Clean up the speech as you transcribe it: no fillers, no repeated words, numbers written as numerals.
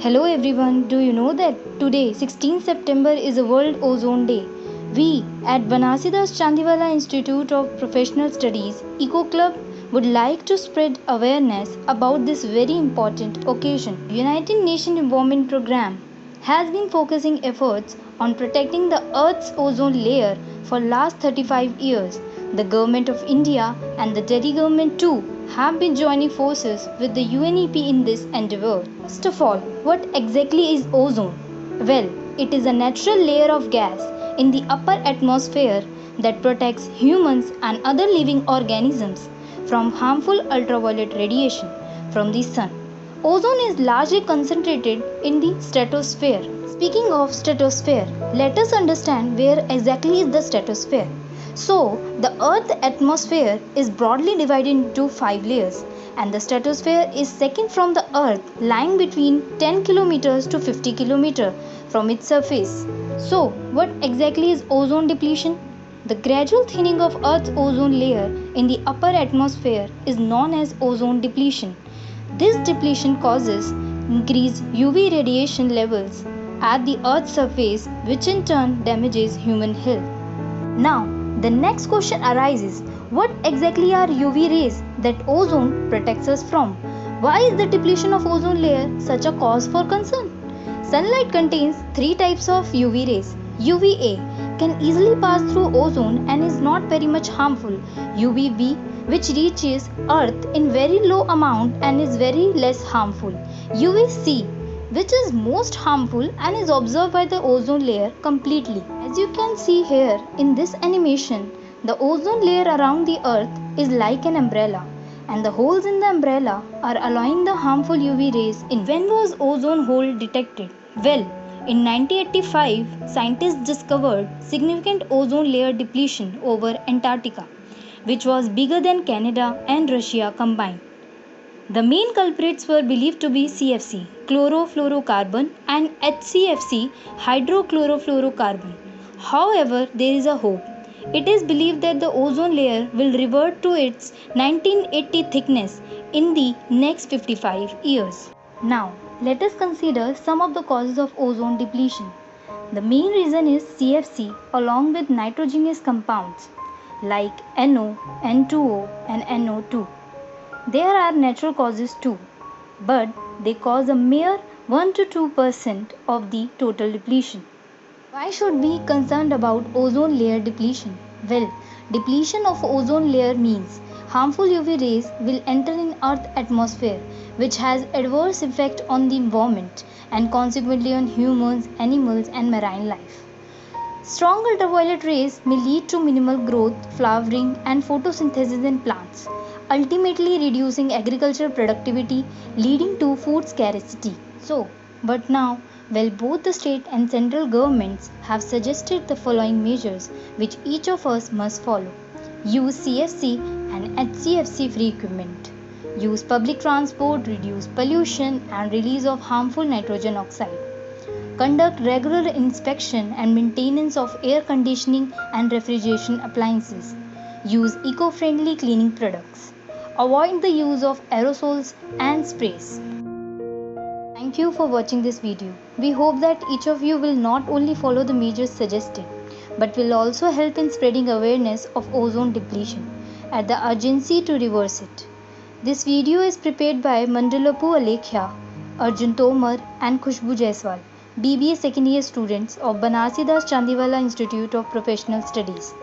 Hello everyone, do you know that today 16 September is a World Ozone Day? We at Banasidas Chandiwala Institute of Professional Studies Eco Club would like to spread awareness about this very important occasion. United Nations Environment Programme has been focusing efforts on protecting the Earth's ozone layer for last 35 years. The Government of India and the Delhi government too have been joining forces with the UNEP in this endeavor. First of all, what exactly is ozone? Well, it is a natural layer of gas in the upper atmosphere that protects humans and other living organisms from harmful ultraviolet radiation from the sun. Ozone is largely concentrated in the stratosphere. Speaking of stratosphere, let us understand where exactly is the stratosphere. So, the Earth's atmosphere is broadly divided into 5 layers, and the stratosphere is second from the Earth, lying between 10 kilometers to 50 kilometers from its surface. So, what exactly is ozone depletion? The gradual thinning of Earth's ozone layer in the upper atmosphere is known as ozone depletion. This depletion causes increased UV radiation levels at the Earth's surface, which in turn damages human health. Now, the next question arises, what exactly are UV rays that ozone protects us from? Why is the depletion of ozone layer such a cause for concern? Sunlight contains three types of UV rays. UVA can easily pass through ozone and is not very much harmful. UVB, which reaches Earth in very low amount and is very less harmful. UVC, which is most harmful and is absorbed by the ozone layer completely. As you can see here in this animation, the ozone layer around the Earth is like an umbrella, and the holes in the umbrella are allowing the harmful UV rays in. When was ozone hole detected? Well, in 1985, scientists discovered significant ozone layer depletion over Antarctica, which was bigger than Canada and Russia combined. The main culprits were believed to be CFC, chlorofluorocarbon, and HCFC, hydrochlorofluorocarbon. However, there is a hope. It is believed that the ozone layer will revert to its 1980 thickness in the next 55 years. Now, let us consider some of the causes of ozone depletion. The main reason is CFC along with nitrogenous compounds like NO, N2O, and NO2. There are natural causes too, but they cause a mere 1 to 2% of the total depletion. Why should we be concerned about ozone layer depletion? Well, depletion of ozone layer means harmful UV rays will enter in Earth's atmosphere, which has adverse effect on the environment and consequently on humans, animals and marine life. Strong ultraviolet rays may lead to minimal growth, flowering and photosynthesis in plants, ultimately reducing agricultural productivity, leading to food scarcity. But now, both the state and central governments have suggested the following measures which each of us must follow. Use CFC and HCFC free equipment. Use public transport, reduce pollution and release of harmful nitrogen oxide. Conduct regular inspection and maintenance of air conditioning and refrigeration appliances. Use eco-friendly cleaning products. Avoid the use of aerosols and sprays. Thank you for watching this video. We hope that each of you will not only follow the measures suggested, but will also help in spreading awareness of ozone depletion and the urgency to reverse it. This video is prepared by Mandalapu Alekhya, Arjun Tomar and Khushbu Jaiswal, BBA second year students of Banasidas Chandiwala Institute of Professional Studies.